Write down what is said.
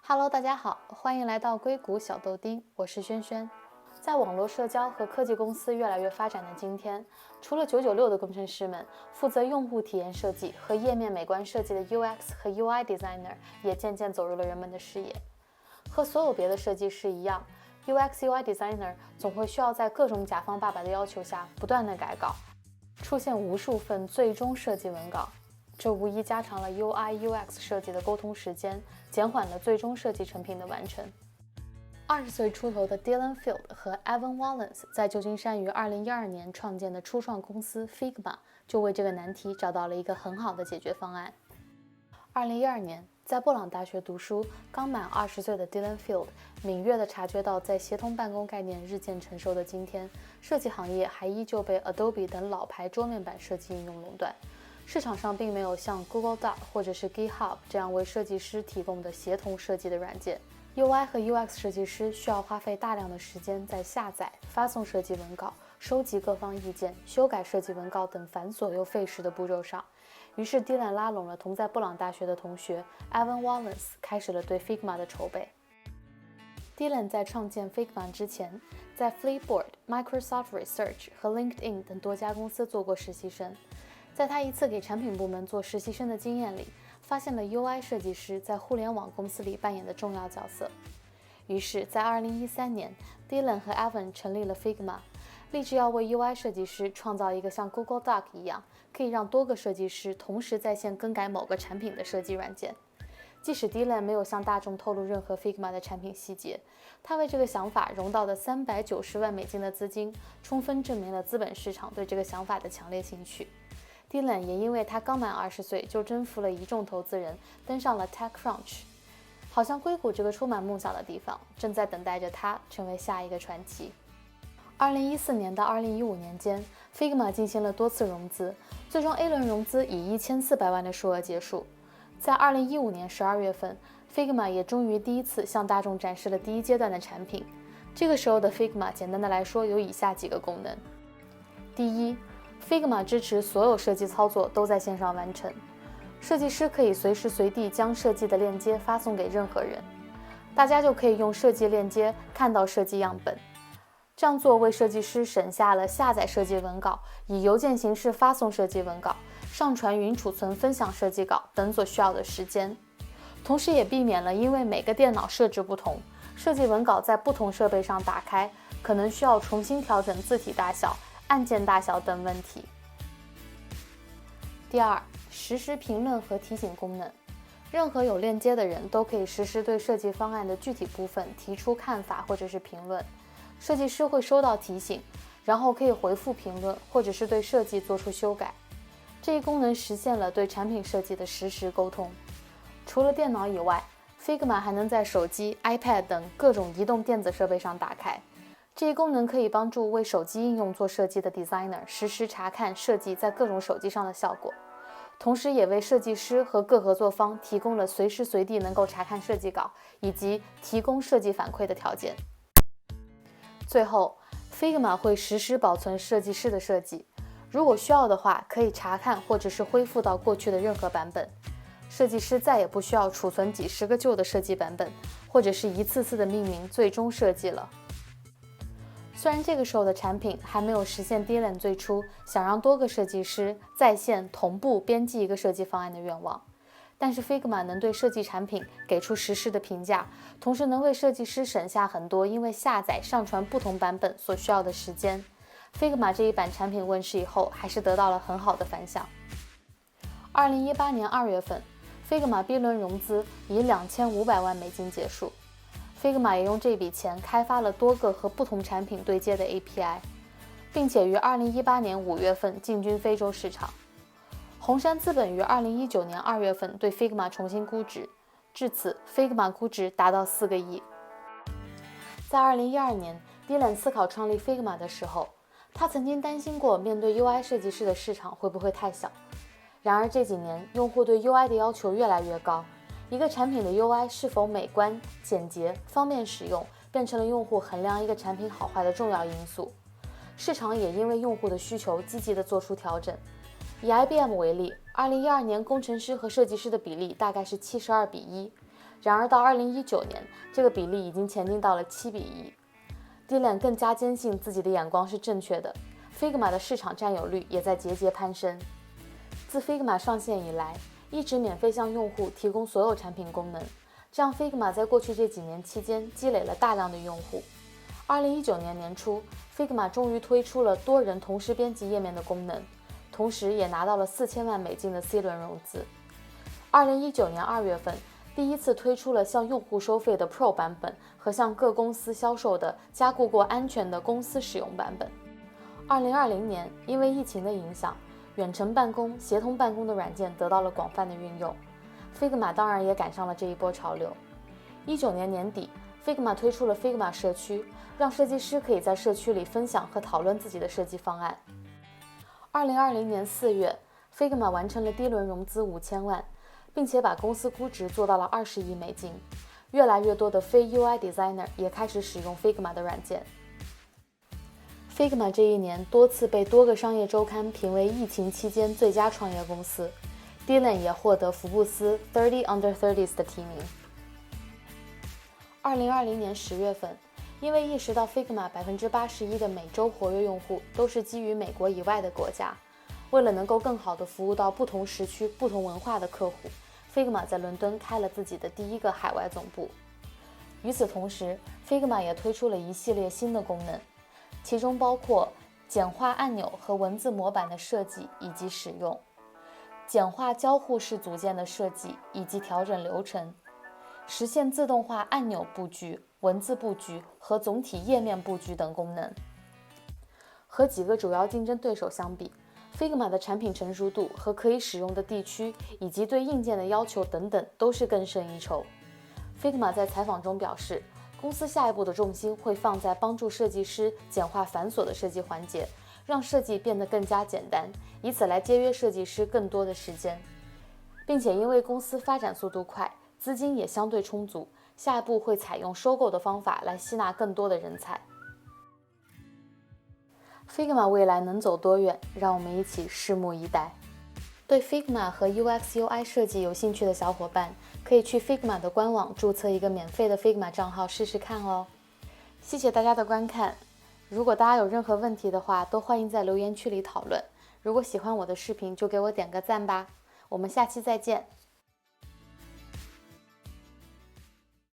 Hello，大家好，欢迎来到硅谷小豆丁，我是轩轩。在网络社交和科技公司越来越发展的今天，除了996的工程师们，负责用户体验设计和页面美观设计的 UX 和 UI designer 也渐渐走入了人们的视野。和所有别的设计师一样，UX/UI designer 总会需要在各种甲方爸爸的要求下不断的改稿，出现无数份最终设计文稿。这无疑加长了 UI/UX 设计的沟通时间，减缓了最终设计成品的完成。20岁出头的 Dylan Field 和 Evan Wallace 在旧金山于2012年创建的初创公司 Figma 就为这个难题找到了一个很好的解决方案。2012年，在布朗大学读书、刚满20岁的 Dylan Field 敏锐地察觉到，在协同办公概念日渐成熟的今天，设计行业还依旧被 Adobe 等老牌桌面版设计应用垄断。市场上并没有像 Google Doc 或者是 GitHub 这样为设计师提供的协同设计的软件。UI 和 UX 设计师需要花费大量的时间在下载、发送设计文稿、收集各方意见、修改设计文稿等繁琐又费时的步骤上。于是 Dylan 拉拢了同在布朗大学的同学 Evan Wallace， 开始了对 Figma 的筹备。Dylan 在创建 Figma 之前，在 Flipboard、Microsoft Research 和 LinkedIn 等多家公司做过实习生。在他一次给产品部门做实习生的经验里，发现了 UI 设计师在互联网公司里扮演的重要角色。于是，在2013年 ，Dylan 和 Evan 成立了 Figma， 立志要为 UI 设计师创造一个像 Google Doc 一样，可以让多个设计师同时在线更改某个产品的设计软件。即使 Dylan 没有向大众透露任何 Figma 的产品细节，他为这个想法融到的390万美金的资金，充分证明了资本市场对这个想法的强烈兴趣。Dylan 也因为他刚满20岁就征服了一众投资人，登上了 TechCrunch。好像硅谷这个充满梦想的地方，正在等待着他成为下一个传奇。2014年到2015年间 ，Figma 进行了多次融资，最终 A 轮融资以1400万的数额结束。在2015年12月份 ，Figma 也终于第一次向大众展示了第一阶段的产品。这个时候的 Figma 简单的来说有以下几个功能：第一， Figma 支持所有设计操作都在线上完成，设计师可以随时随地将设计的链接发送给任何人，大家就可以用设计链接看到设计样本。这样做为设计师省下了下载设计文稿、以邮件形式发送设计文稿、上传云储存、分享设计稿等所需要的时间，同时也避免了因为每个电脑设置不同，设计文稿在不同设备上打开，可能需要重新调整字体大小、按键大小等问题。第二，实时评论和提醒功能，任何有链接的人都可以实时对设计方案的具体部分提出看法或者是评论，设计师会收到提醒，然后可以回复评论或者是对设计做出修改。这一功能实现了对产品设计的实时沟通。除了电脑以外， Figma 还能在手机、iPad 等各种移动电子设备上打开。这一功能可以帮助为手机应用做设计的 designer 实时查看设计在各种手机上的效果，同时也为设计师和各合作方提供了随时随地能够查看设计稿以及提供设计反馈的条件。最后， Figma 会实时保存设计师的设计，如果需要的话可以查看或者是恢复到过去的任何版本，设计师再也不需要储存几十个旧的设计版本，或者是一次次的命名最终设计了。虽然这个时候的产品还没有实现 Dylan 最初想让多个设计师在线同步编辑一个设计方案的愿望，但是 Figma 能对设计产品给出实时的评价，同时能为设计师省下很多因为下载、上传不同版本所需要的时间。Figma 这一版产品问世以后，还是得到了很好的反响。2018年2月份 ，Figma B 轮融资以2500万美金结束。Figma 也用这笔钱开发了多个和不同产品对接的 API， 并且于2018年5月份进军非洲市场。红杉资本于2019年2月份对 Figma 重新估值，至此 Figma 估值达到4个亿。在2012年 Dylan 思考创立 Figma 的时候，他曾经担心过面对 UI 设计师的市场会不会太小。然而这几年用户对 UI 的要求越来越高，一个产品的 UI 是否美观、简洁、方便使用，变成了用户衡量一个产品好坏的重要因素。市场也因为用户的需求积极地做出调整。以 IBM 为例，2012年工程师和设计师的比例大概是72:1，然而到2019年，这个比例已经前进到了7:1。Dylan 更加坚信自己的眼光是正确的 ，Figma 的市场占有率也在节节攀升。自 Figma 上线以来，一直免费向用户提供所有产品功能，这样 Figma 在过去这几年期间积累了大量的用户。2019年年初 ，Figma 终于推出了多人同时编辑页面的功能，同时也拿到了4000万美金的 C 轮融资。2019年2月份，第一次推出了向用户收费的 Pro 版本和向各公司销售的加固过安全的公司使用版本。2020年，因为疫情的影响，远程办公、协同办公的软件得到了广泛的运用。Figma 当然也赶上了这一波潮流。19年年底 ，Figma 推出了 Figma 社区，让设计师可以在社区里分享和讨论自己的设计方案。2020年4月 ，Figma 完成了第一轮融资5000万，并且把公司估值做到了20亿美金。越来越多的非 UI designer 也开始使用 Figma 的软件。Figma 这一年多次被多个商业周刊评为疫情期间最佳创业公司。Dylan 也获得福布斯30 Under 30s 的提名。2020年10月份，因为意识到 Figma 81%的每周活跃用户都是基于美国以外的国家，为了能够更好地服务到不同时区、不同文化的客户， Figma 在伦敦开了自己的第一个海外总部。与此同时 ，Figma 也推出了一系列新的功能，其中包括简化按钮和文字模板的设计以及使用，简化交互式组件的设计以及调整流程，实现自动化按钮布局、文字布局和总体页面布局等功能。和几个主要竞争对手相比， Figma 的产品成熟度和可以使用的地区以及对硬件的要求等等都是更胜一筹。Figma 在采访中表示，公司下一步的重心会放在帮助设计师简化繁琐的设计环节，让设计变得更加简单，以此来节约设计师更多的时间。并且因为公司发展速度快，资金也相对充足，下一步会采用收购的方法来吸纳更多的人才。Figma 未来能走多远，让我们一起拭目以待。对 Figma 和 UX/UI 设计有兴趣的小伙伴，可以去 Figma 的官网注册一个免费的 Figma 账号试试看哦。谢谢大家的观看，如果大家有任何问题的话，都欢迎在留言区里讨论。如果喜欢我的视频，就给我点个赞吧。我们下期再见。